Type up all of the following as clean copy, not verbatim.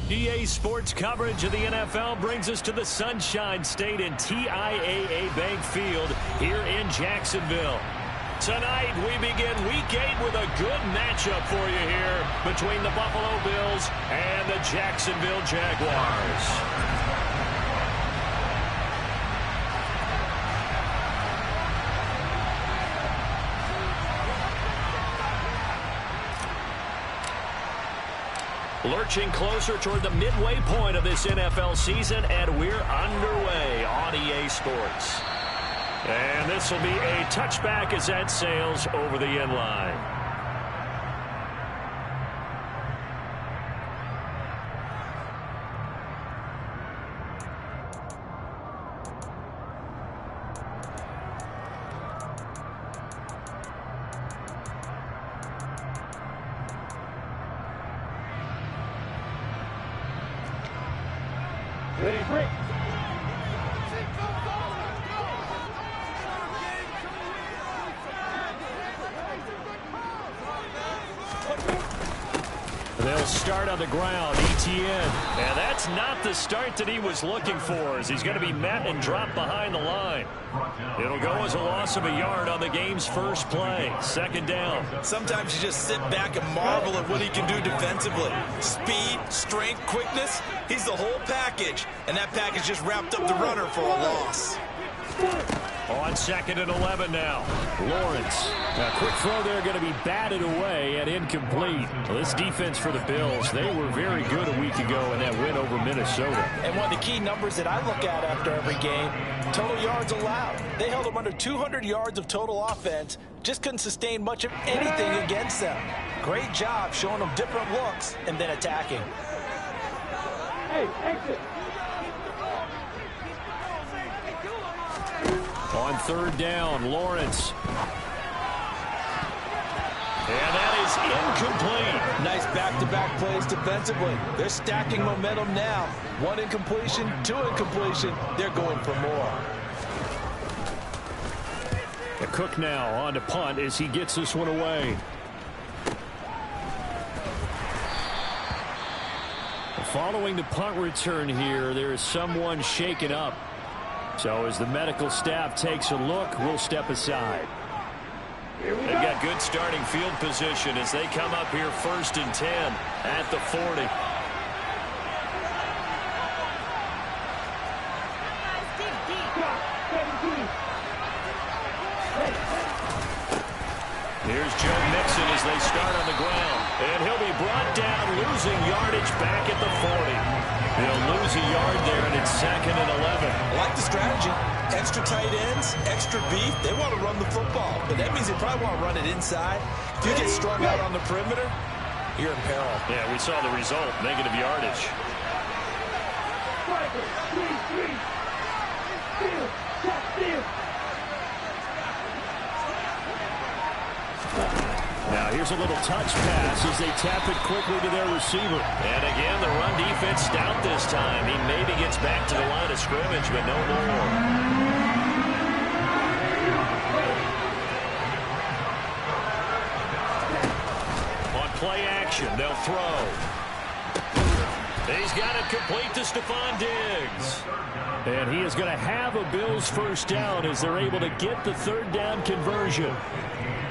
EA Sports coverage of the NFL brings us to the Sunshine State and TIAA Bank Field here in Jacksonville. Tonight, we begin Week 8 with a good matchup for you here between the Buffalo Bills and the Jacksonville Jaguars. Lurching closer toward the midway point of this NFL season, and we're underway on EA Sports. And this will be a touchback as that sails over the end line. They'll start on the ground, ETN. And that's not the start that he was looking for, as he's going to be met and dropped behind the line. It'll go as a loss of a yard on the game's first play. Second down. Sometimes you just sit back and marvel at what he can do defensively. Speed, strength, quickness, he's the whole package. And that package just wrapped up the runner for a loss. On 2nd and 11 now. Lawrence. A quick throw there, going to be batted away and incomplete. Well, this defense for the Bills, they were very good a week ago in that win over Minnesota. And one of the key numbers that I look at after every game, total yards allowed. They held them under 200 yards of total offense, just couldn't sustain much of anything against them. Great job showing them different looks and then attacking. Hey, exit. On 3rd down, Lawrence. And that is incomplete. Nice back-to-back plays defensively. They're stacking momentum now. 1 incompletion, 2 incompletion. They're going for more. The Cook now on to punt as he gets this one away. Following the punt return here, there is someone shaken up. So as the medical staff takes a look, we'll step aside. They've got good starting field position as they come up here 1st and 10 at the 40. Here's Joe Mixon as they start on the ground. And he'll be brought down, losing yardage back at the 40. They'll lose a yard there, and it's 2nd and 11. I like the strategy. Extra tight ends, extra beef. They want to run the football, but that means they probably want to run it inside. If you get strung out on the perimeter, you're in peril. Yeah, we saw the result, negative yardage. Now here's a little touch pass as they tap it quickly to their receiver. And again, the run defense stout this time. He maybe gets back to the line of scrimmage, but no more. On play action, they'll throw. He's got it complete to Stephon Diggs. And he is going to have a Bills first down as they're able to get the 3rd down conversion.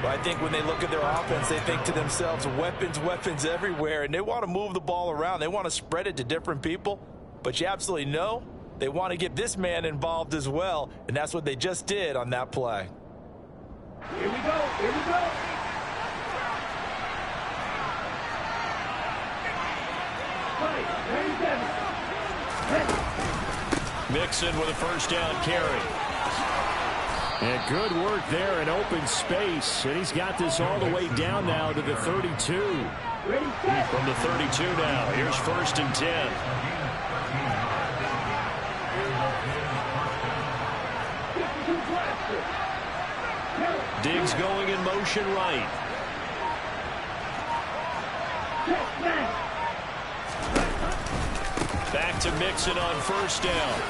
I think when they look at their offense, they think to themselves, weapons, weapons everywhere, and they want to move the ball around. They want to spread it to different people, but you absolutely know they want to get this man involved as well, and that's what they just did on that play. Here we go, here we go. Mixon with a first down carry. And good work there in open space. And he's got this all the way down now to the 32. From the 32 now. Here's 1st and 10. Diggs going in motion right. Back to Mixon on 1st down.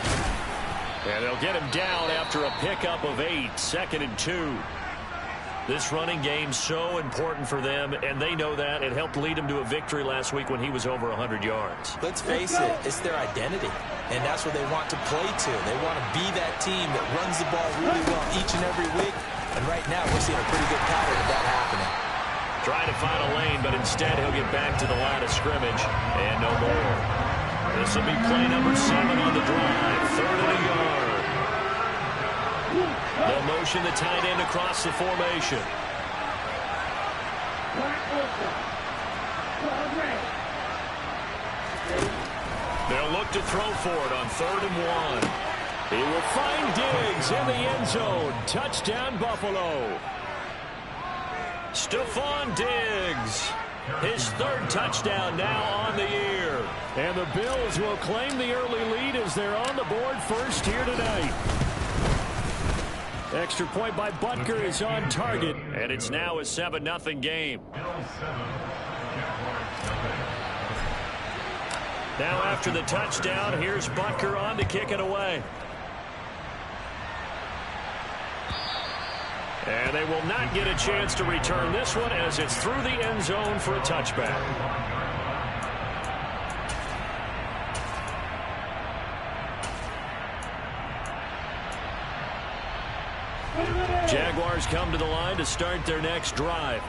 And they'll get him down after a pickup of 8. 2nd and 2. This running game's so important for them, and they know that. It helped lead them to a victory last week when he was over 100 yards. Let's face it, it's their identity, and that's what they want to play to. They want to be that team that runs the ball really well each and every week, and right now we're seeing a pretty good pattern of that happening. Trying to find a lane, but instead he'll get back to the line of scrimmage, and no more. This will be play number 7 on the drive, 3rd and a yard. They'll motion the tight end across the formation. They'll look to throw for it on 3rd and 1. He will find Diggs in the end zone. Touchdown, Buffalo. Stephon Diggs, his 3rd touchdown now on the year. And the Bills will claim the early lead as they're on the board first here tonight. Extra point by Butker is on target, and it's now a 7-0 game. Now after the touchdown, here's Butker on to kick it away. And they will not get a chance to return this one as it's through the end zone for a touchback. Jaguars come to the line to start their next drive.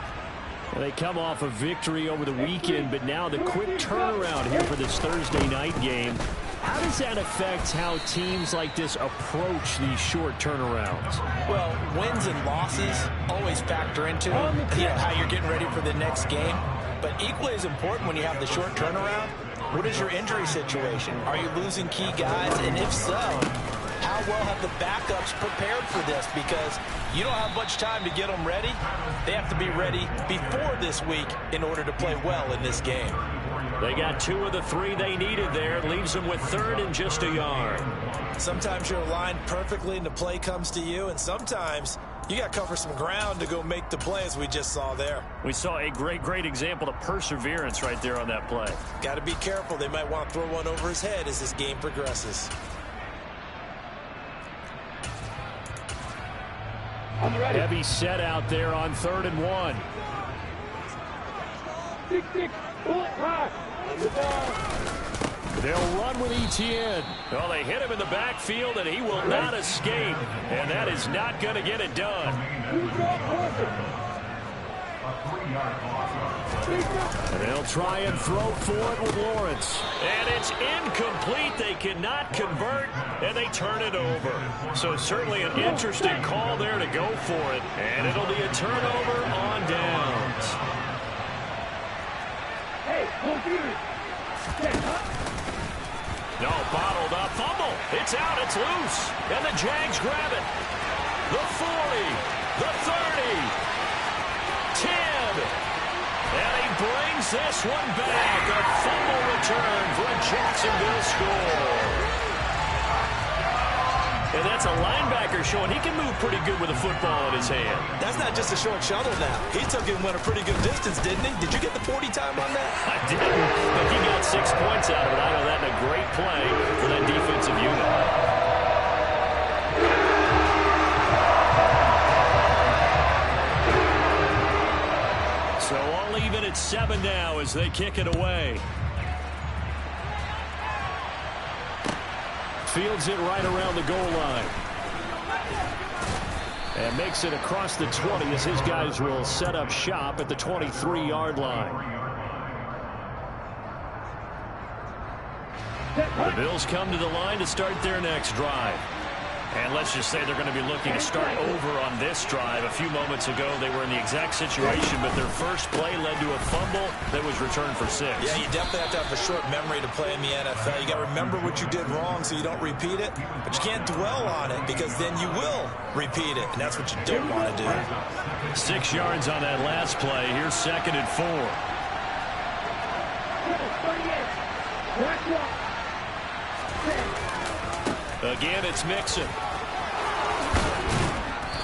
They come off a victory over the weekend, but now the quick turnaround here for this Thursday night game. How does that affect how teams like this approach these short turnarounds? Well, wins and losses always factor into how you're getting ready for the next game. But equally as important when you have the short turnaround, what is your injury situation? Are you losing key guys? And if so, how well have the backups prepared for this? Because you don't have much time to get them ready. They have to be ready before this week in order to play well in this game. They got 2 of the 3 they needed there. Leaves them with 3rd and just a yard. Sometimes you're aligned perfectly and the play comes to you, and sometimes you got to cover some ground to go make the play, as we just saw there. We saw a great example of perseverance right there on that play. Got to be careful. They might want to throw one over his head as this game progresses. Heavy set out there on 3rd and 1. 6-6, bullet pass. They'll run with Etienne. Well, they hit him in the backfield, and he will not escape. And that is not going to get it done. And they'll try and throw for it with Lawrence. And it's incomplete. They cannot convert, and they turn it over. So certainly an interesting call there to go for it. And it'll be a turnover on downs. Hey, no, bottled up. Fumble. It's out. It's loose. And the Jags grab it. The 40. The 30. 10. And he brings this one back. A fumble return for a Jacksonville score. And that's a linebacker showing he can move pretty good with a football in his hand. That's not just a short shuttle now. He took it and went a pretty good distance, didn't he? Did you get the 40 time on that? I didn't, but he got 6 points out of it. I know that in a great play for that defensive unit. So all even at 7 now as they kick it away. Fields it right around the goal line. And makes it across the 20 as his guys will set up shop at the 23-yard line. The Bills come to the line to start their next drive. And let's just say they're going to be looking to start over on this drive. A few moments ago, they were in the exact situation, but their first play led to a fumble that was returned for 6. Yeah, you definitely have to have a short memory to play in the NFL. You got to remember what you did wrong so you don't repeat it, but you can't dwell on it because then you will repeat it, and that's what you don't want to do. 6 yards on that last play. Here's 2nd and 4. Again, it's Mixon.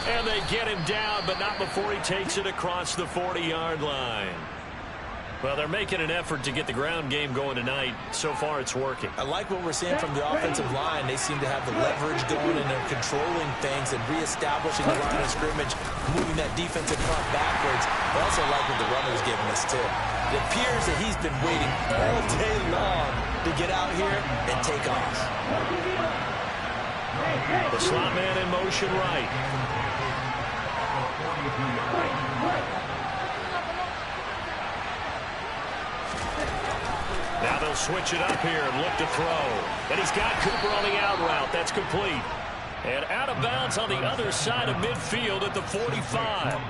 And they get him down, but not before he takes it across the 40-yard line. Well, they're making an effort to get the ground game going tonight. So far, it's working. I like what we're seeing from the offensive line. They seem to have the leverage going, and they're controlling things and reestablishing the line of scrimmage, moving that defensive front backwards. I also like what the runner's giving us, too. It appears that he's been waiting all day long to get out here and take off. The slot man in motion right. Now they'll switch it up here and look to throw. And he's got Cooper on the out route. That's complete. And out of bounds on the other side of midfield at the 45.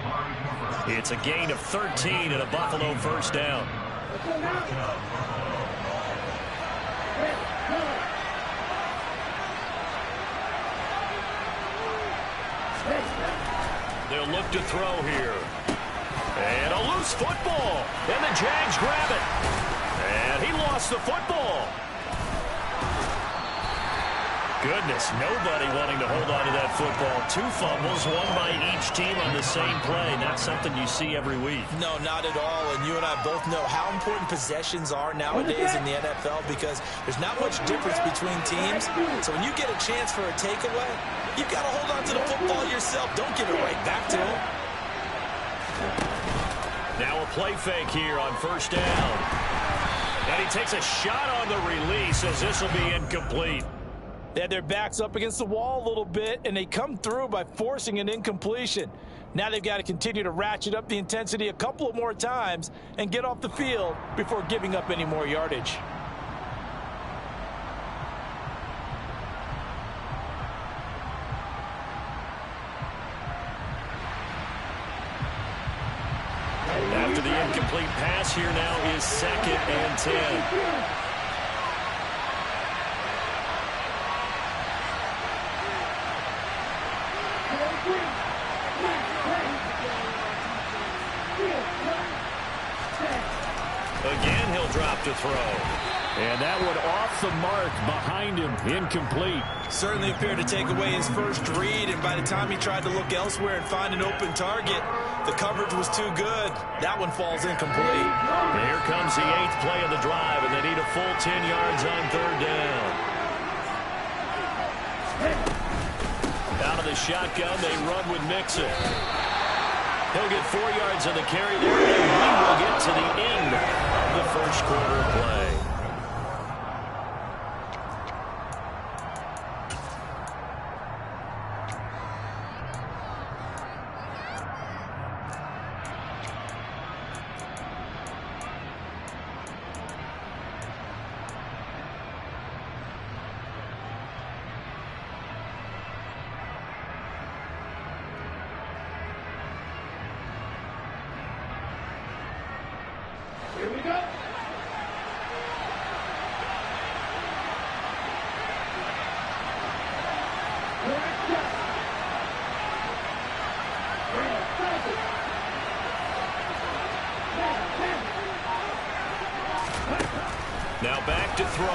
It's a gain of 13 and a Buffalo first down. They'll look to throw here. And a loose football. And the Jags grab it. And he lost the football. Goodness, nobody wanting to hold on to that football. 2 fumbles, one by each team on the same play. Not something you see every week. No, not at all. And you and I both know how important possessions are nowadays in the NFL because there's not much difference between teams. So when you get a chance for a takeaway, you've got to hold on to the football yourself. Don't give it right back to him. Now a play fake here on first down. And he takes a shot on the release as this will be incomplete. They had their backs up against the wall a little bit, and they come through by forcing an incompletion. Now they've got to continue to ratchet up the intensity a couple of more times and get off the field before giving up any more yardage. After the incomplete pass, here now is 2nd and 10. Again, he'll drop to throw. And that one off the mark behind him, incomplete. Certainly appeared to take away his first read, and by the time he tried to look elsewhere and find an open target, the coverage was too good. That one falls incomplete. And here comes the 8th play of the drive, and they need a full 10 yards on 3rd down. Out of the shotgun, they run with Mixon. He'll get 4 yards on the carry there, and we will get to the end of the first quarter play. Here we go. Now back to throw.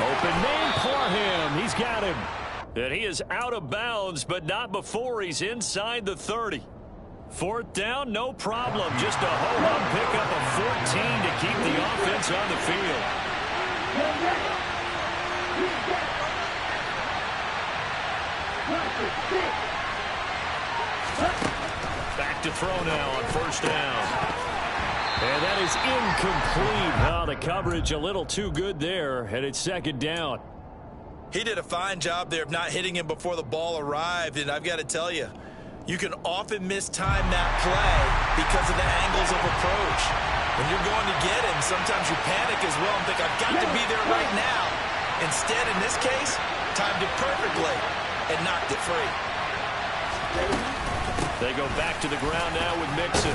Open man for him. He's got him. And he is out of bounds, but not before he's inside the 30. 4th down, no problem. Just a ho-hum pickup of 14 to keep the offense on the field. Back to throw now on 1st down. And that is incomplete. Oh, the coverage a little too good there, and it's 2nd down. He did a fine job there of not hitting him before the ball arrived, and I've got to tell you, you can often mistime that play because of the angles of approach. When you're going to get him, sometimes you panic as well and think, I've got to be there right now. Instead, in this case, timed it perfectly and knocked it free. They go back to the ground now with Mixon.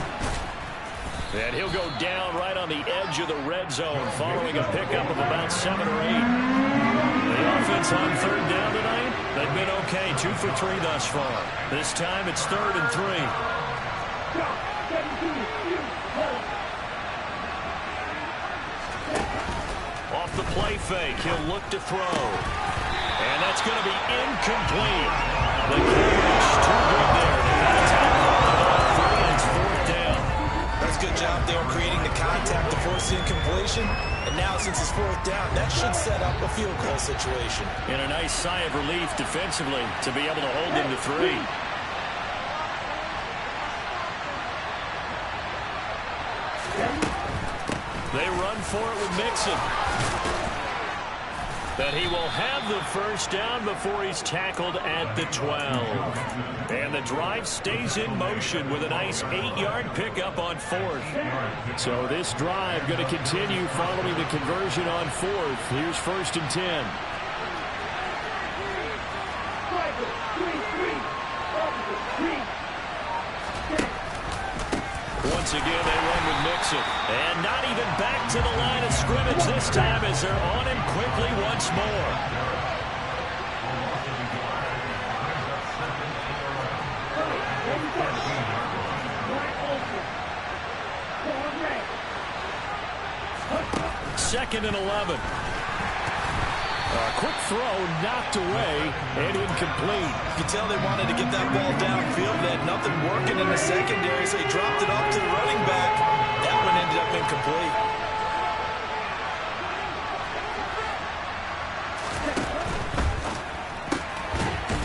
And he'll go down right on the edge of the red zone following a pickup of about 7 or 8. The offense on 3rd down tonight, they've been okay, 2 for 3 thus far. This time it's 3rd and 3. Off the play fake, he'll look to throw. And that's going to be incomplete. The coverage too good there. They've got a tackle on the ball 3, and it's 4th down. That's a good job fourth down. That should set up a field goal situation. And a nice sigh of relief defensively to be able to hold them to 3. They run for it with Mixon. But he will have the first down before he's tackled at the 12. And the drive stays in motion with a nice 8-yard pickup on 4th. So this drive going to continue following the conversion on 4th. Here's 1st and 10. Once again, they run with Mixon. And not even back to the line of scrimmage this time as they're on him quickly once more. Second and 11. A quick throw knocked away and incomplete. You can tell they wanted to get that ball downfield. They had nothing working in the secondary, so he dropped it off to the running back. That one ended up incomplete.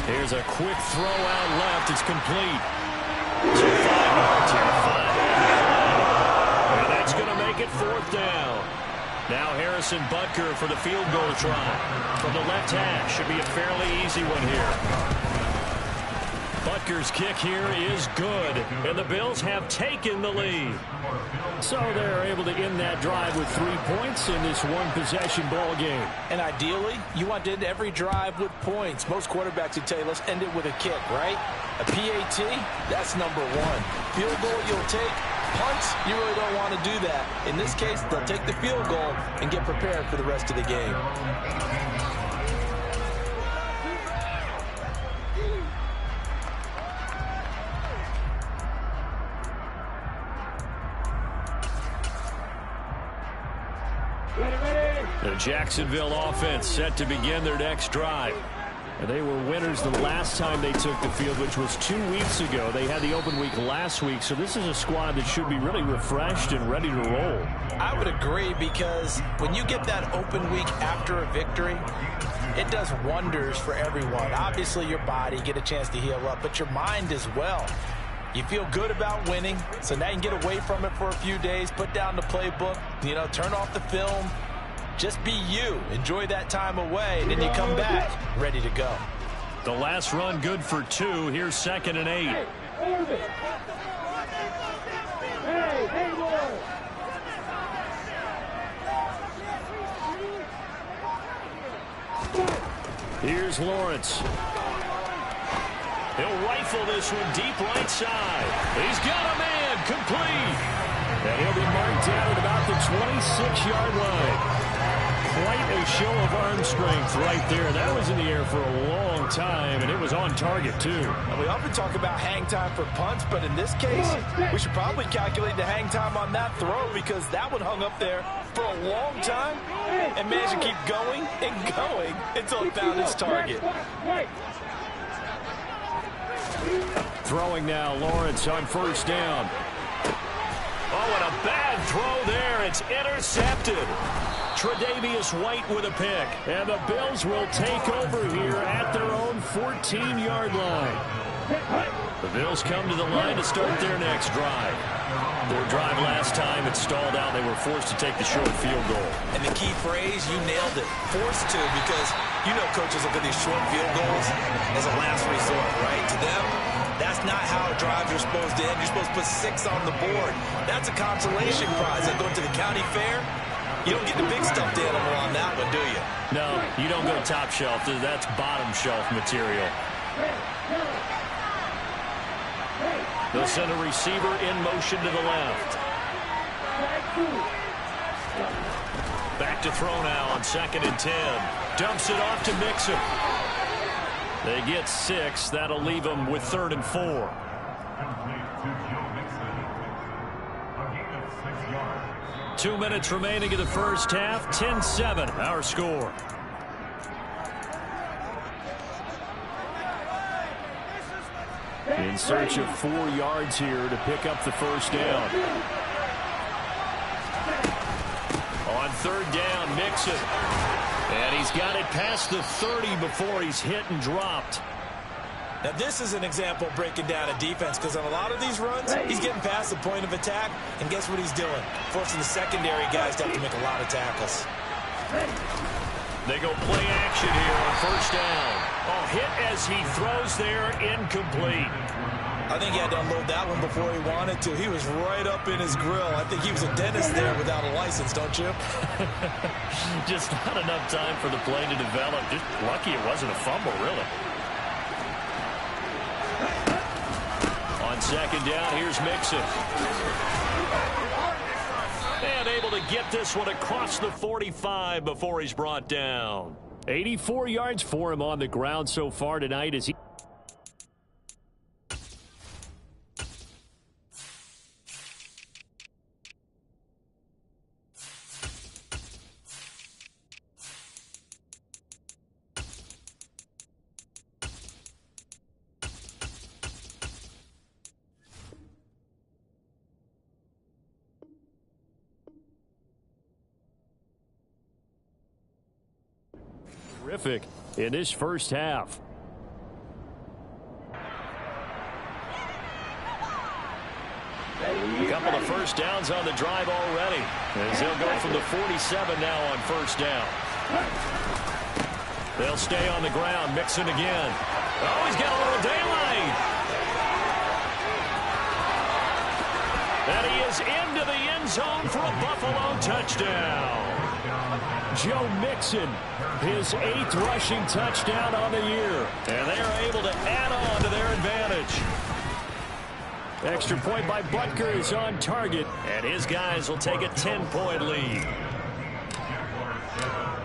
Here's a quick throw out left. It's complete. So 5 yards here. 5. And that's going to make it 4th down. Now Harrison Butker for the field goal try. From the left hash. Should be a fairly easy one here. Butker's kick here is good. And the Bills have taken the lead. So they're able to end that drive with 3 points in this one-possession ball game. And ideally, you want to end every drive with points. Most quarterbacks would tell you, let's end it with a kick, right? A PAT, that's number 1. Field goal you'll take. Punts, you really don't want to do that. In this case, they'll take the field goal and get prepared for the rest of the game. The Jacksonville offense set to begin their next drive. They were winners the last time they took the field, which was 2 weeks ago. They had the open week last week, so this is a squad that should be really refreshed and ready to roll. I would agree, because when you get that open week after a victory, it does wonders for everyone. Obviously, your body, get a chance to heal up, but your mind as well. You feel good about winning, so now you can get away from it for a few days, put down the playbook, turn off the film. Just be you. Enjoy that time away, and then you come back ready to go. The last run good for 2. Here's 2nd and 8. Here's Lawrence. He'll rifle this one deep right side. He's got a man complete. And he'll be marked down at about the 26-yard line. Quite a show of arm strength right there. That was in the air for a long time, and it was on target, too. And we often talk about hang time for punts, but in this case, we should probably calculate the hang time on that throw, because that one hung up there for a long time and managed to keep going and going until it found its target. Throwing now, Lawrence on 1st down. Oh, and a bad throw there. It's intercepted. Tre'Davious White with a pick. And the Bills will take over here at their own 14-yard line. The Bills come to the line to start their next drive. Their drive last time, it stalled out. They were forced to take the short field goal. And the key phrase, you nailed it. Forced to, because coaches look at these short field goals as a last resort, right? To them, that's not how drives are supposed to end. You're supposed to put 6 on the board. That's a consolation prize. Like going to the county fair, you don't get the big stuffed animal on that one, do you? No, you don't go top shelf. That's bottom shelf material. They'll send a receiver in motion to the left. Back to throw now on 2nd and 10. Dumps it off to Mixon. They get 6. That'll leave them with 3rd and 4. Two minutes remaining in the first half. 10-7, our score. In search of 4 yards here to pick up the first down. On third down, Mixon. And he's got it past the 30 before he's hit and dropped. Now, this is an example of breaking down a defense, because on a lot of these runs, he's getting past the point of attack, and guess what he's doing? Forcing the secondary guys to have to make a lot of tackles. They go play action here on first down. Oh, hit as he throws there, incomplete. I think he had to unload that one before he wanted to. He was right up in his grill. I think he was a dentist there without a license, don't you? Just not enough time for the play to develop. Just lucky it wasn't a fumble, really. On second down, here's Mixon. And able to get this one across the 45 before he's brought down. 84 yards for him on the ground so far tonight as he... terrific in this first half. A couple of first downs on the drive already, as they'll go from the 47 now on first down. They'll stay on the ground. Mixon again. Oh, he's got a little daylight. And he is into the end zone for a Buffalo touchdown. Joe Mixon, his 8th rushing touchdown on the year. And they are able to add on to their advantage. Extra point by Butker is on target, and his guys will take a 10-point lead.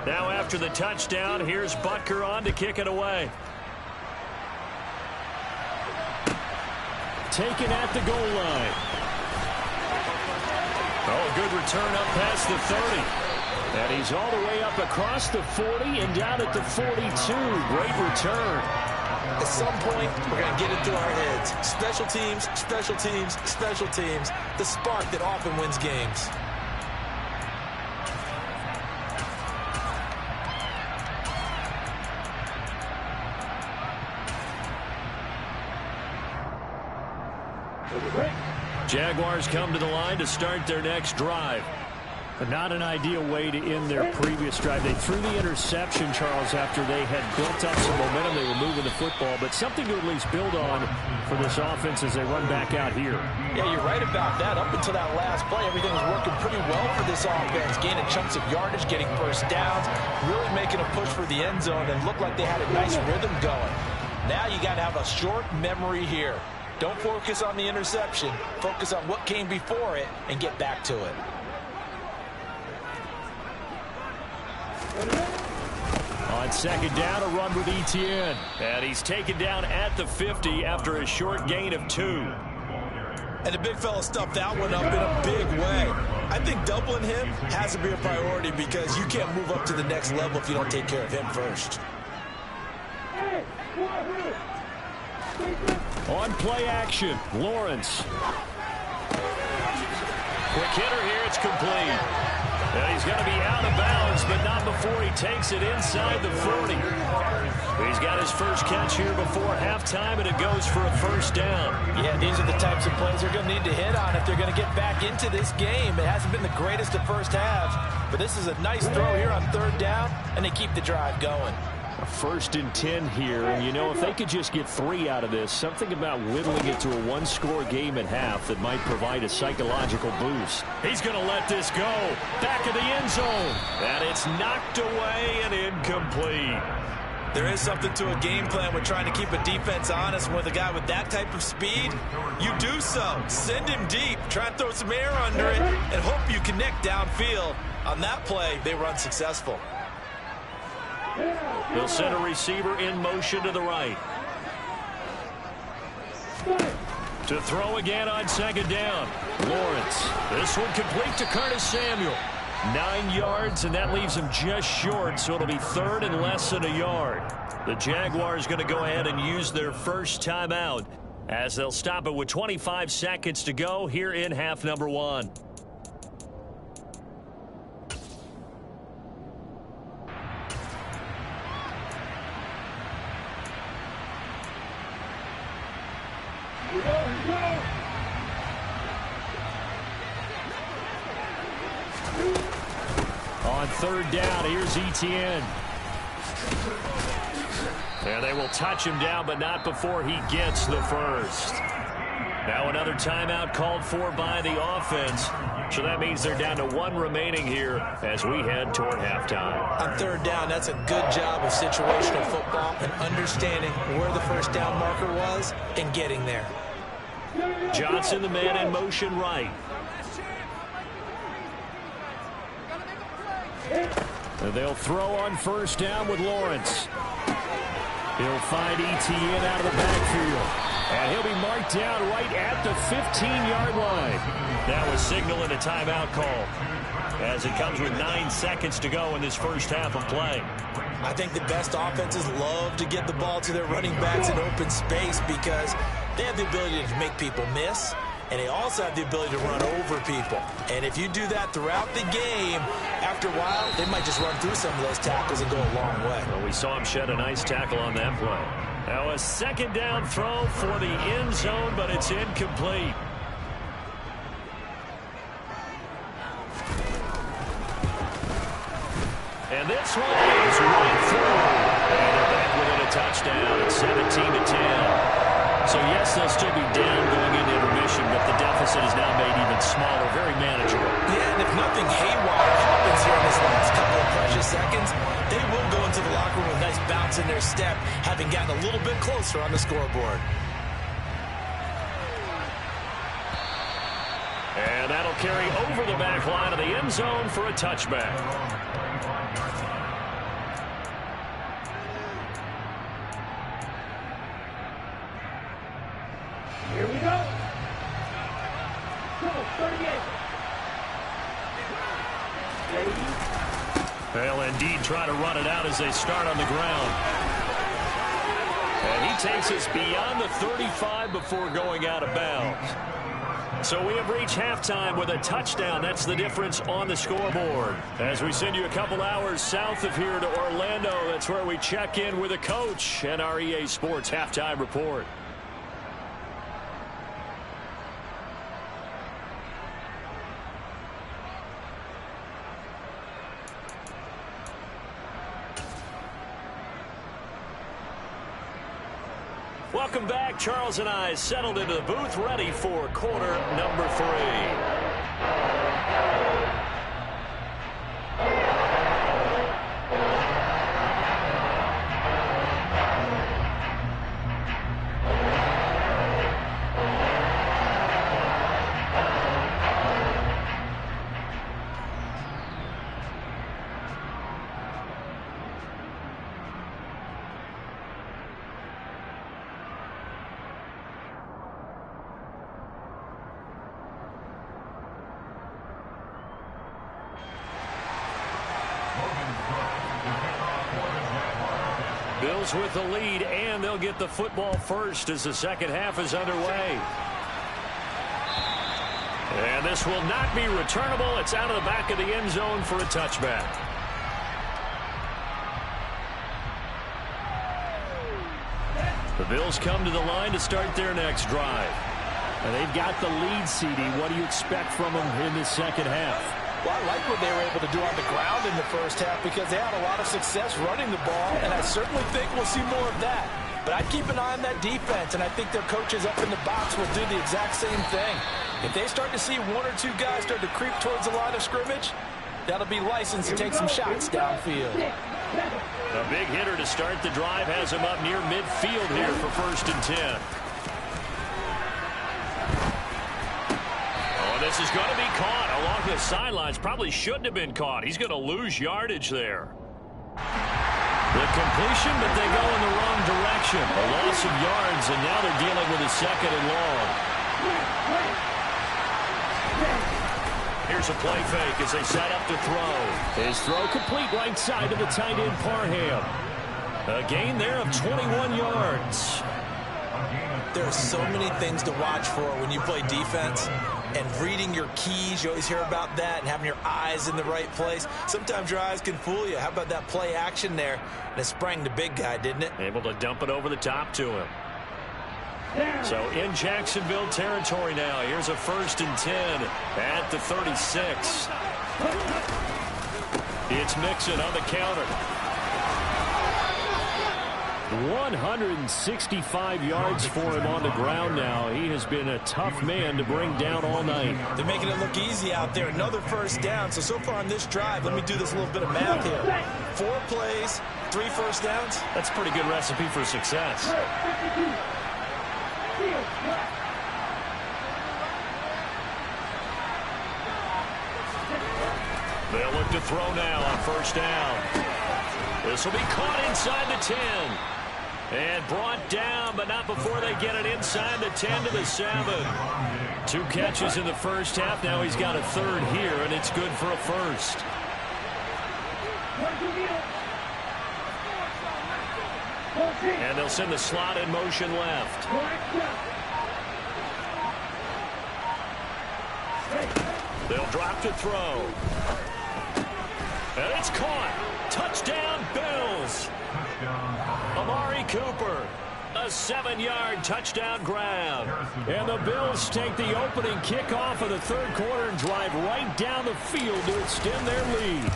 Now after the touchdown, here's Butker on to kick it away. Taken at the goal line. Oh, a good return up past the 30. And he's all the way up across the 40 and down at the 42. Great return. At some point, we're going to get it through our heads. Special teams, special teams, special teams. The spark that often wins games. Jaguars come to the line to start their next drive. But not an ideal way to end their previous drive. They threw the interception, Charles, after they had built up some momentum. They were moving the football, but something to at least build on for this offense as they run back out here. Yeah, you're right about that. Up until that last play, everything was working pretty well for this offense. Gaining chunks of yardage, getting first downs, really making a push for the end zone, and looked like they had a nice rhythm going. Now you got to have a short memory here. Don't focus on the interception. Focus on what came before it and get back to it. On second down, a run with Etienne. And he's taken down at the 50 after a short gain of 2. And the big fella stuffed that one up in a big way. I think doubling him has to be a priority because you can't move up to the next level if you don't take care of him first. On play action, Lawrence. Quick hitter here, it's complete. And he's going to be out of bounds, but not before he takes it inside the 40. He's got his first catch here before halftime, and it goes for a first down. Yeah, these are the types of plays they're going to need to hit on if they're going to get back into this game. It hasn't been the greatest of first halves, but this is a nice throw here on third down, and they keep the drive going. A 1st and 10 here, and you know, if they could just get 3 out of this, something about whittling it to a one-score game at half that might provide a psychological boost. He's going to let this go. Back of the end zone. And it's knocked away and incomplete. There is something to a game plan with trying to keep a defense honest. With a guy with that type of speed, you do so. Send him deep. Try and throw some air under it and hope you connect downfield. On that play, they were unsuccessful. They'll send a receiver in motion to the right. To throw again on second down. Lawrence. This one complete to Curtis Samuel. 9 yards, and that leaves him just short, so it'll be 3rd and less than a yard. The Jaguars going to go ahead and use their first timeout as they'll stop it with 25 seconds to go here in half number 1. third down. Here's Etienne. And they will touch him down, but not before he gets the first. Now another timeout called for by the offense. So that means they're down to one remaining here as we head toward halftime. On third down, that's a good job of situational football and understanding where the first down marker was and getting there. Johnson, the man in motion right. And they'll throw on first down with Lawrence. He'll find Etienne out of the backfield. And he'll be marked down right at the 15-yard line. That was signaling a timeout call as it comes with 9 seconds to go in this first half of play. I think the best offenses love to get the ball to their running backs in open space because they have the ability to make people miss, and they also have the ability to run over people. And if you do that throughout the game, after a while, they might just run through some of those tackles and go a long way. Well, we saw him shed a nice tackle on that play. Now a second down throw for the end zone, but it's incomplete. And this one is right through. And they're back within a touchdown at 17-10. So, yes, they'll still be down going into intermission, but the deficit is now made even smaller, very manageable. Yeah, and if nothing haywire happens here in this last couple of precious seconds, they will go into the locker room with a nice bounce in their step, having gotten a little bit closer on the scoreboard. And that'll carry over the back line of the end zone for a touchback. Here we go. Go, 38. They'll indeed try to run it out as they start on the ground. And he takes us beyond the 35 before going out of bounds. So we have reached halftime with a touchdown. That's the difference on the scoreboard. As we send you a couple hours south of here to Orlando, that's where we check in with a coach and our EA Sports halftime report. Welcome back. Charles and I settled into the booth, ready for quarter number 3. Bills with the lead, and they'll get the football first as the second half is underway. And this will not be returnable. It's out of the back of the end zone for a touchback. The Bills come to the line to start their next drive. And they've got the lead, CD. What do you expect from them in the second half? Well, I like what they were able to do on the ground in the first half because they had a lot of success running the ball, and I certainly think we'll see more of that. But I'd keep an eye on that defense, and I think their coaches up in the box will do the exact same thing. If they start to see one or two guys start to creep towards the line of scrimmage, that'll be licensed to take some shots downfield. A big hitter to start the drive has him up near midfield here for 1st and 10. This is going to be caught along the sidelines. Probably shouldn't have been caught. He's going to lose yardage there. The completion, but they go in the wrong direction. A loss of yards, and now they're dealing with a 2nd and long. Here's a play fake as they set up to throw. His throw complete right side to the tight end Parham. A gain there of 21 yards. There are so many things to watch for when you play defense. And reading your keys, you always hear about that, and having your eyes in the right place. Sometimes your eyes can fool you. How about that play action there? And it sprang the big guy, didn't it? Able to dump it over the top to him. So in Jacksonville territory now. Here's a 1st and 10 at the 36. It's Mixon on the counter. 165 yards for him on the ground now. He has been a tough man to bring down all night. They're making it look easy out there. Another first down. So far on this drive, let me do this little bit of math here. 4 plays, 3 first downs. That's a pretty good recipe for success. They'll look to throw now on first down. This will be caught inside the 10. And brought down, but not before they get it inside the 10 to the 7. 2 catches in the first half. Now he's got a third here, and it's good for a first. And they'll send the slot in motion left. They'll drop to throw. And it's caught. Touchdown, Bills. Amari Cooper, a 7-yard touchdown grab. And the Bills take the opening kickoff of the third quarter and drive right down the field to extend their lead.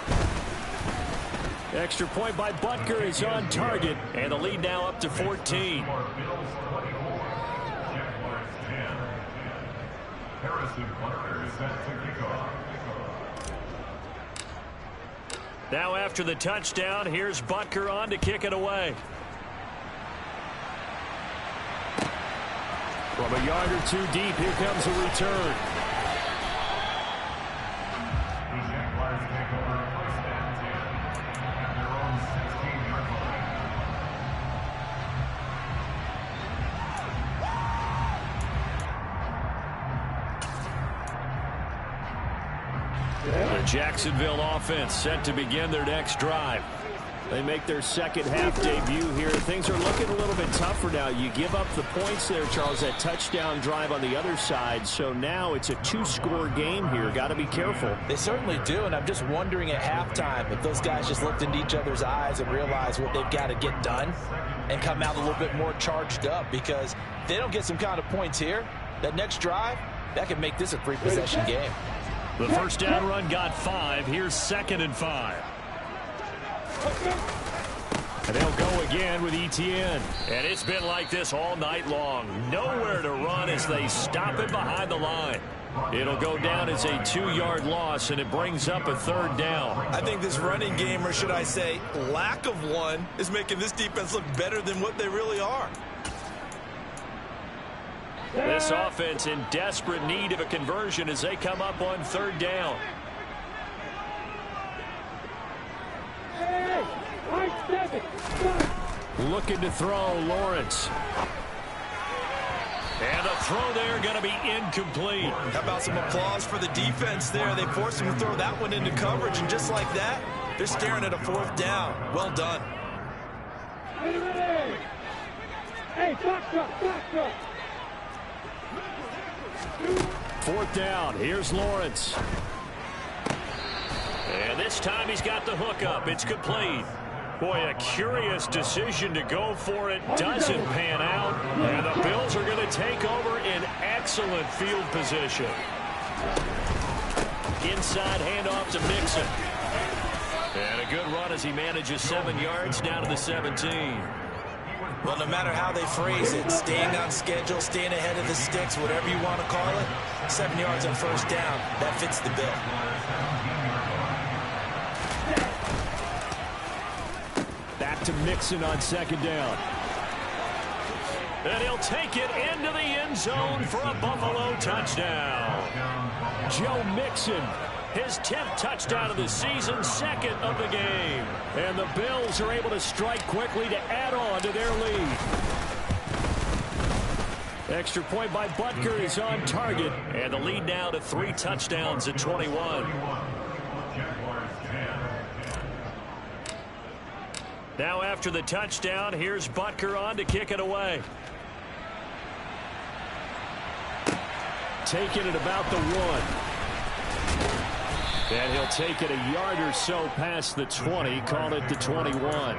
Extra point by Butker is on target, and the lead now up to 14. Now after the touchdown, here's Butker on to kick it away. From a yard or 2 deep, here comes a return. The Jacksonville offense set to begin their next drive. They make their second half debut here. Things are looking a little bit tougher now. You give up the points there, Charles, that touchdown drive on the other side. So now it's a 2-score game here. Got to be careful. They certainly do, and I'm just wondering at halftime if those guys just looked into each other's eyes and realized what they've got to get done and come out a little bit more charged up, because if they don't get some kind of points here, that next drive, that could make this a 3-possession game. The first down run got 5. Here's 2nd and 5. And they'll go again with ETN. And it's been like this all night long. Nowhere to run as they stop it behind the line. It'll go down as a 2-yard loss, and it brings up a 3rd down. I think this running game, or should I say lack of one, is making this defense look better than what they really are. This offense in desperate need of a conversion as they come up on 3rd down. Looking to throw, Lawrence. And the throw there going to be incomplete. How about some applause for the defense there? They forced him to throw that one into coverage, and just like that, they're staring at a 4th down. Well done. Hey, back up. 4th down. Here's Lawrence. And this time he's got the hook up. It's complete. Boy, a curious decision to go for it. Doesn't pan out. And the Bills are going to take over in excellent field position. Inside handoff to Mixon. And a good run as he manages 7 yards down to the 17. Well, no matter how they phrase it, staying on schedule, staying ahead of the sticks, whatever you want to call it, 7 yards on first down, that fits the bill. Back to Mixon on 2nd down. And he'll take it into the end zone for a Buffalo touchdown. Joe Mixon, his 10th touchdown of the season, 2nd of the game. And the Bills are able to strike quickly to add on to their lead. Extra point by Butker is on target. And the lead now to 3 touchdowns at 21. Now after the touchdown, here's Butker on to kick it away. Taking it about the 1. And he'll take it a yard or so past the 20, call it the 21.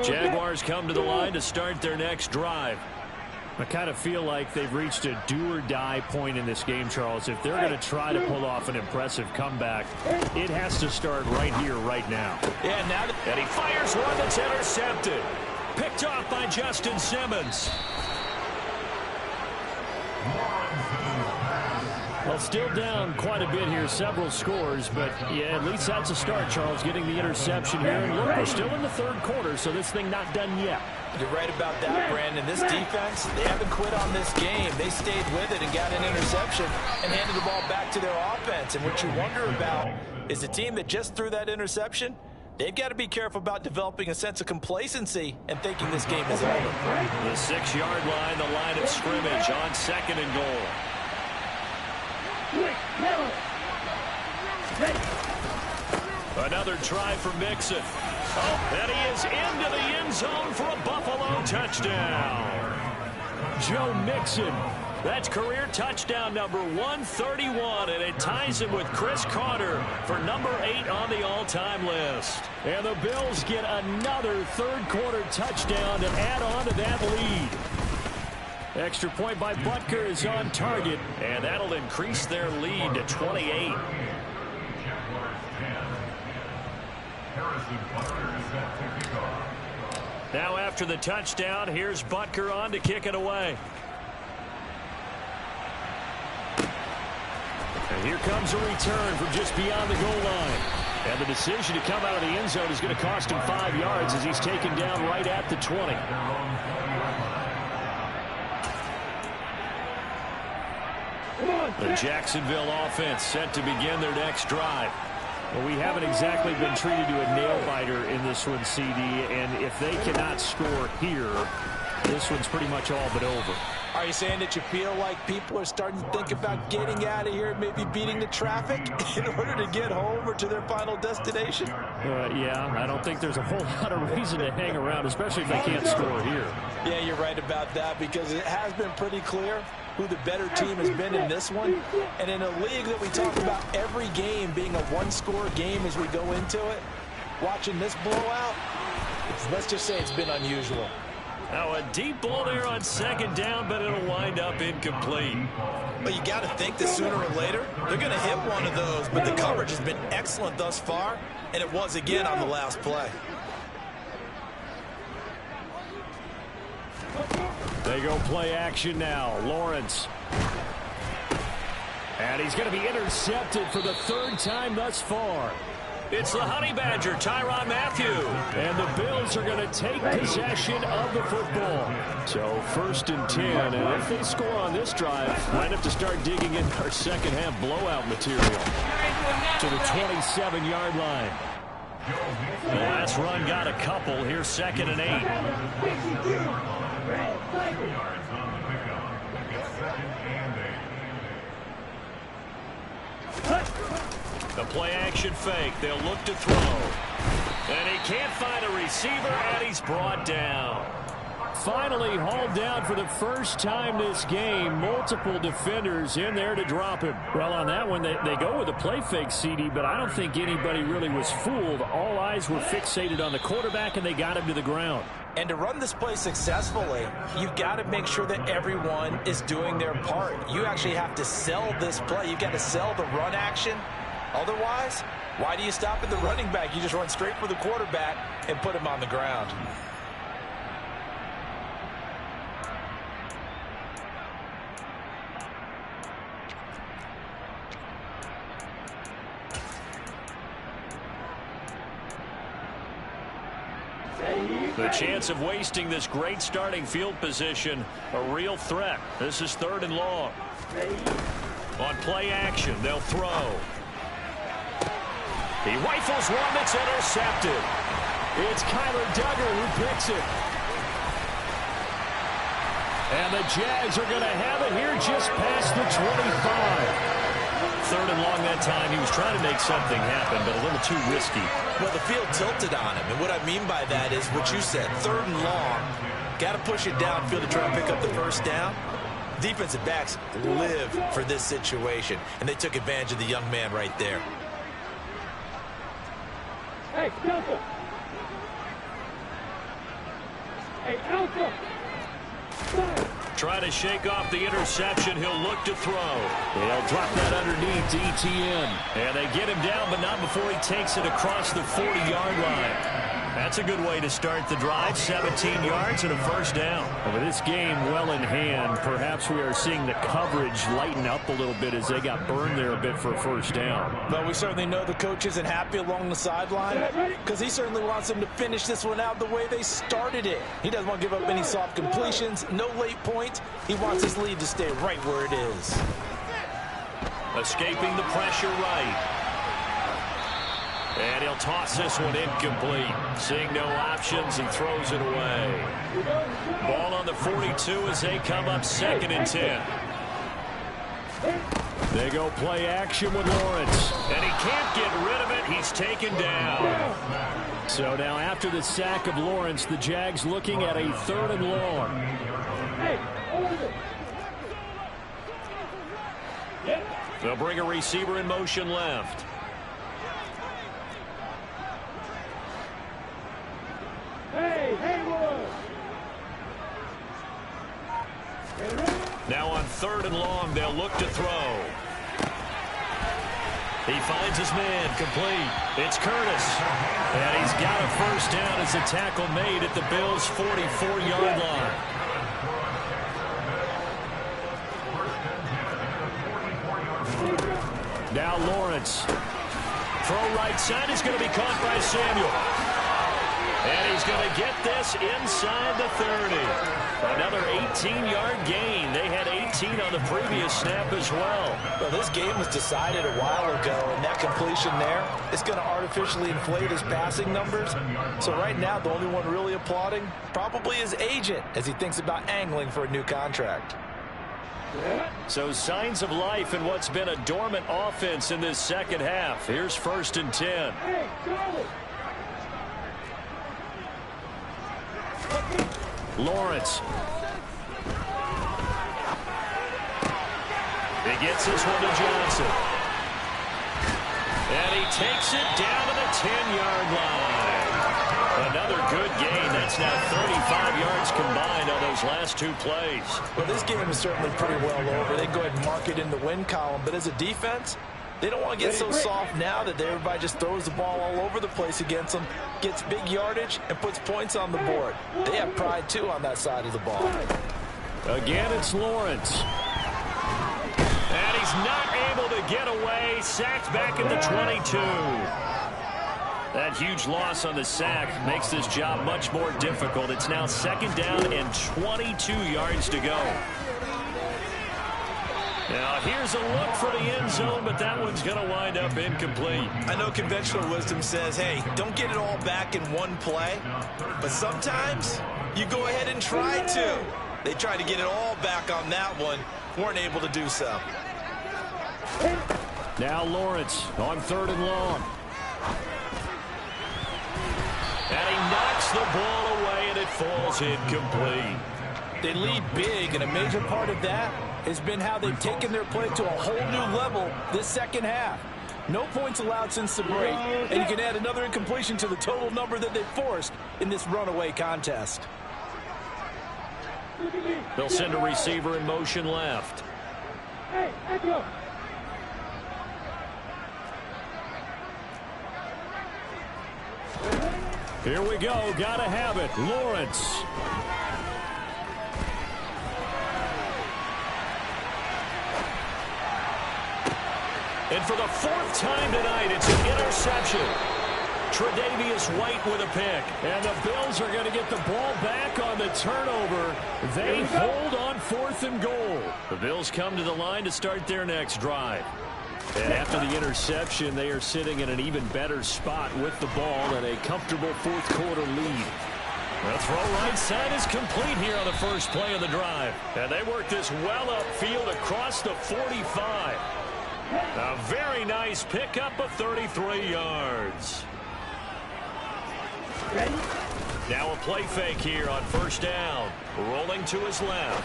Jaguars come to the line to start their next drive. I kind of feel like they've reached a do-or-die point in this game, Charles. If they're going to try to pull off an impressive comeback, it has to start right here, right now. Yeah, and he fires one that's intercepted. Picked off by Justin Simmons. Well, still down quite a bit here, several scores, but yeah, at least that's a start, Charles, getting the interception here. And look, we're still in the third quarter, so this thing not done yet. You're right about that, Brandon. This defense, they haven't quit on this game. They stayed with it and got an interception and handed the ball back to their offense. And what you wonder about is the team that just threw that interception, they've got to be careful about developing a sense of complacency and thinking this game is over. The 6-yard line, the line of scrimmage on 2nd and goal. Another try for Mixon. Oh, and he is into the end zone for a Buffalo touchdown. Joe Mixon. That's career touchdown number 131, and it ties him with Chris Carter for number 8 on the all-time list. And the Bills get another third-quarter touchdown to add on to that lead. Extra point by Butker is on target, and that'll increase their lead to 28. Now after the touchdown, here's Butker on to kick it away. And here comes a return from just beyond the goal line. And the decision to come out of the end zone is going to cost him 5 yards as he's taken down right at the 20. The Jacksonville offense set to begin their next drive. Well, we haven't exactly been treated to a nail-biter in this one, CD, and if they cannot score here, this one's pretty much all but over. Are you saying that you feel like people are starting to think about getting out of here, maybe beating the traffic in order to get home or to their final destination? Yeah, I don't think there's a whole lot of reason to hang around, especially if they can't score here. Yeah, you're right about that, because it has been pretty clear who the better team has been in this one. And in a league that we talk about every game being a one-score game as we go into it, watching this blowout, let's just say it's been unusual. Now a deep ball there on 2nd down, but it'll wind up incomplete. But you got to think that sooner or later they're going to hit one of those, but the coverage has been excellent thus far, and it was again on the last play. They go play action now. Lawrence. And he's going to be intercepted for the 3rd time thus far. It's the Honey Badger, Tyrann Mathieu. And the Bills are going to take possession of the football. So 1st and 10. And if they score on this drive, might have to start digging in our second half blowout material. To the 27-yard line. The last run got a couple. Here's 2nd and 8. The play action fake. They'll look to throw. And he can't find a receiver, and he's brought down. Finally hauled down for the first time this game. Multiple defenders in there to drop him. Well, on that one, they go with a play fake, CD, but I don't think anybody really was fooled. All eyes were fixated on the quarterback, and they got him to the ground. And to run this play successfully, you've got to make sure that everyone is doing their part. You actually have to sell this play. You've got to sell the run action. Otherwise, why do you stop at the running back? You just run straight for the quarterback and put him on the ground. The chance of wasting this great starting field position, a real threat. This is 3rd and long. On play action, they'll throw. He rifles one that's intercepted. It's Kyler Duggar who picks it. And the Jags are going to have it here just past the 25. 3rd and long that time. He was trying to make something happen, but a little too risky. Well, the field tilted on him, and what I mean by that is what you said. 3rd and long, got to push it downfield to try and pick up the first down. Defensive backs live for this situation, and they took advantage of the young man right there. Hey, Hey, Alpha. Try to shake off the interception. He'll look to throw. They'll drop that underneath to ETN. And they get him down, but not before he takes it across the 40-yard line. That's a good way to start the drive. 17 yards and a first down. And with this game well in hand, perhaps we are seeing the coverage lighten up a little bit as they got burned there a bit for a first down. But we certainly know the coach isn't happy along the sideline because he certainly wants them to finish this one out the way they started it. He doesn't want to give up any soft completions, no late points. He wants his lead to stay right where it is. Escaping the pressure right. And he'll toss this one incomplete. Seeing no options and throws it away. Ball on the 42 as they come up 2nd and 10. They go play action with Lawrence. And he can't get rid of it. He's taken down. So now after the sack of Lawrence, the Jags looking at a 3rd and long. They'll bring a receiver in motion left. Now on 3rd and long, they'll look to throw. He finds his man, complete. It's Curtis. And he's got a first down as a tackle made at the Bills' 44-yard line. Now Lawrence. Throw right side is going to be caught by Samuel. And he's going to get this inside the 30. Another 18-yard gain. They had 18 on the previous snap as well. Well, this game was decided a while ago, and that completion there is going to artificially inflate his passing numbers. So right now, the only one really applauding probably his agent as he thinks about angling for a new contract. So signs of life in what's been a dormant offense in this second half. Here's 1st and 10. Lawrence. He gets this one to Johnson. And he takes it down to the 10-yard line. Another good gain. That's now 35 yards combined on those last 2 plays. Well, this game is certainly pretty well over. They can go ahead and mark it in the win column. But as a defense, they don't want to get so soft now that everybody just throws the ball all over the place against them, gets big yardage, and puts points on the board. They have pride, too, on that side of the ball. Again, it's Lawrence. And he's not able to get away. Sacked back at the 22. That huge loss on the sack makes this job much more difficult. It's now 2nd down and 22 yards to go. Now, here's a look for the end zone, but that one's going to wind up incomplete. I know conventional wisdom says, hey, don't get it all back in one play. But sometimes you go ahead and try to. They tried to get it all back on that one. Weren't able to do so. Now Lawrence on 3rd and long. And he knocks the ball away, and it falls incomplete. They lead big, and a major part of that has been how they've taken their play to a whole new level this second half. No points allowed since the break, and you can add another incompletion to the total number that they forced in this runaway contest. They'll send a receiver in motion left. Hey, Echo. Here we go. Gotta have it. Lawrence. And for the 4th time tonight, it's an interception. Tre'Davious White with a pick. And the Bills are going to get the ball back on the turnover. They hold on 4th and goal. The Bills come to the line to start their next drive. And after the interception, they are sitting in an even better spot with the ball and a comfortable 4th quarter lead. The throw right side is complete here on the first play of the drive. And they work this well upfield across the 45. A very nice pickup of 33 yards. Now a play fake here on 1st down. Rolling to his left.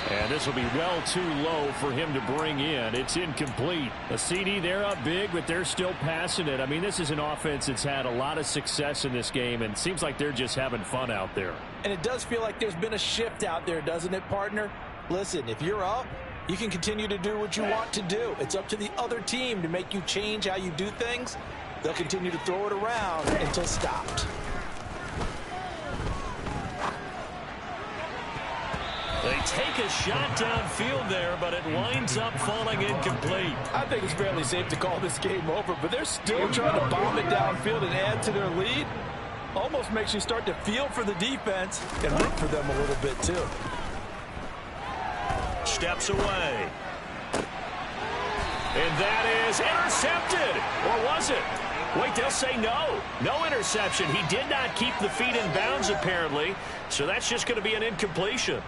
And this will be well too low for him to bring in. It's incomplete. A CD, they're up big, but they're still passing it. I mean, this is an offense that's had a lot of success in this game, and it seems like they're just having fun out there. And it does feel like there's been a shift out there, doesn't it, partner? Listen, if you're up, you can continue to do what you want to do. It's up to the other team to make you change how you do things. They'll continue to throw it around until stopped. They take a shot downfield there, but it winds up falling incomplete. I think it's fairly safe to call this game over, but they're still trying to bomb it downfield and add to their lead. Almost makes you start to feel for the defense and root for them a little bit too. Steps away. And that is intercepted. Or was it? Wait, they'll say no. No interception. He did not keep the feet in bounds, apparently. So that's just going to be an incompletion.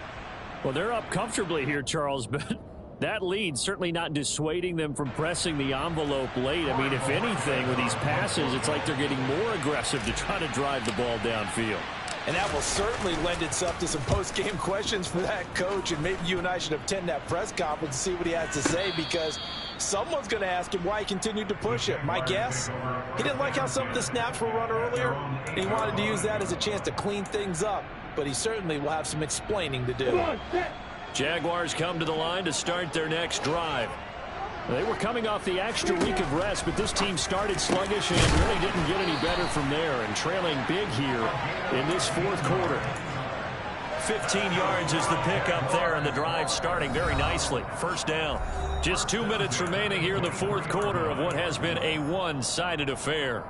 Well, they're up comfortably here, Charles, but that lead certainly not dissuading them from pressing the envelope late. I mean, if anything, with these passes, it's like they're getting more aggressive to try to drive the ball downfield. And that will certainly lend itself to some post-game questions for that coach, and maybe you and I should attend that press conference and see what he has to say, because someone's going to ask him why he continued to push it. My guess, he didn't like how some of the snaps were run earlier, and he wanted to use that as a chance to clean things up, but he certainly will have some explaining to do. Jaguars come to the line to start their next drive. They were coming off the extra week of rest, but this team started sluggish and really didn't get any better from there, and trailing big here in this fourth quarter. 15 yards is the pickup there, and the drive starting very nicely. First down. Just 2 minutes remaining here in the fourth quarter of what has been a one-sided affair.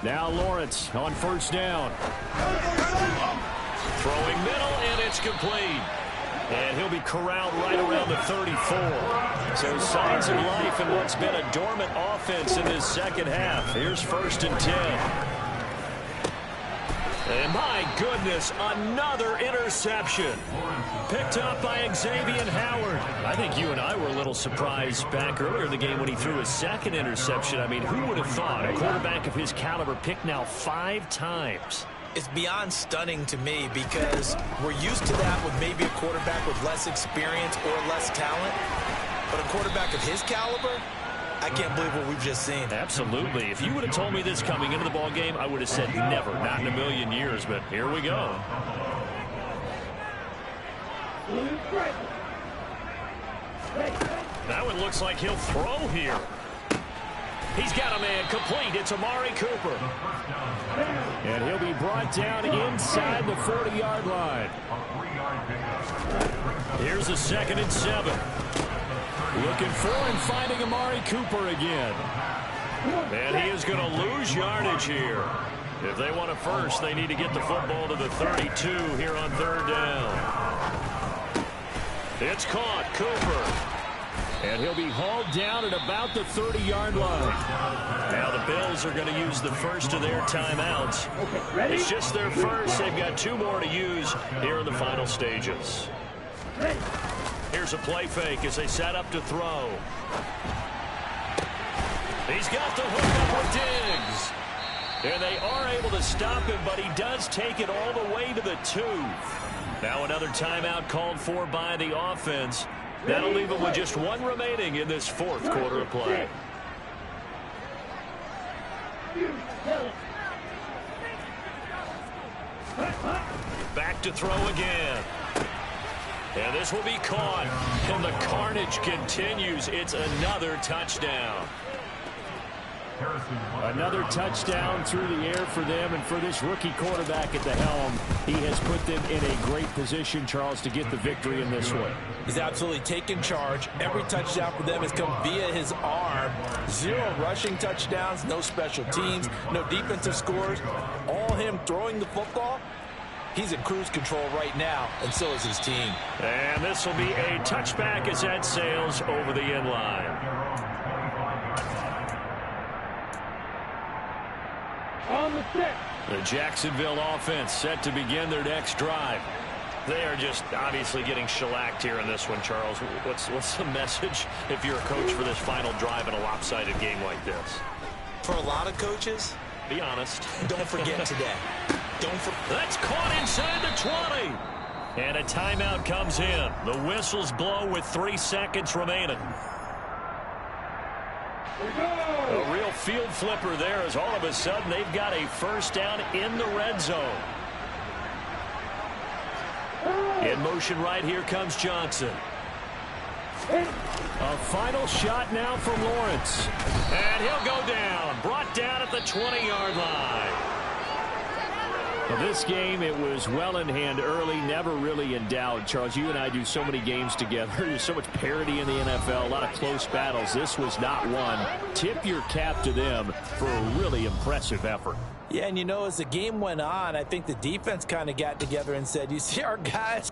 Now Lawrence on first down. Throwing middle, and it's complete. And he'll be corralled right around the 34. So signs of life in what's been a dormant offense in this second half. Here's 1st and 10. And my goodness, another interception. Picked up by Xavier Howard. I think you and I were a little surprised back earlier in the game when he threw his second interception. I mean, who would have thought a quarterback of his caliber picked now 5 times? It's beyond stunning to me, because we're used to that with maybe a quarterback with less experience or less talent. But a quarterback of his caliber, I can't believe what we've just seen. Absolutely. If you would have told me this coming into the ball game, I would have said never, not in a million years. But here we go. That one looks like he'll throw here. He's got a man complete. It's Amari Cooper. And he'll be brought down inside the 40-yard line. Here's a 2nd and 7. Looking for and finding Amari Cooper again. And he is going to lose yardage here. If they want a first, they need to get the football to the 32 here on 3rd down. It's caught. Cooper. And he'll be hauled down at about the 30-yard line. Now the Bills are going to use the first of their timeouts. It's just their first. They've got 2 more to use here in the final stages. Here's a play fake as they set up to throw. He's got the hook up with Diggs. And they are able to stop him, but he does take it all the way to the 2. Now another timeout called for by the offense. That'll leave him with just 1 remaining in this fourth quarter of play. Back to throw again. And this will be caught. And the carnage continues. It's another touchdown. Another touchdown through the air for them, and for this rookie quarterback at the helm, he has put them in a great position, Charles, to get the victory in this one. He's absolutely taken charge. Every touchdown for them has come via his arm. 0 rushing touchdowns, no special teams, no defensive scores. All him throwing the football. He's in cruise control right now, and so is his team. And this will be a touchback as that sails over the end line. On the set. The Jacksonville offense set to begin their next drive. They are just obviously getting shellacked here in this one, Charles. What's the message if you're a coach for this final drive in a lopsided game like this? For a lot of coaches, be honest. don't forget today. That's caught inside the 20. And a timeout comes in. The whistles blow with 3 seconds remaining. A real field flipper there as all of a sudden they've got a first down in the red zone. In motion right here comes Johnson. A final shot now from Lawrence. And he'll go down. Brought down at the 20-yard line. Well, this game, it was well in hand early, never really in doubt. Charles, you and I do so many games together. There's so much parity in the NFL, a lot of close battles. This was not one. Tip your cap to them for a really impressive effort. Yeah, and you know, as the game went on, I think the defense kind of got together and said, you see our guys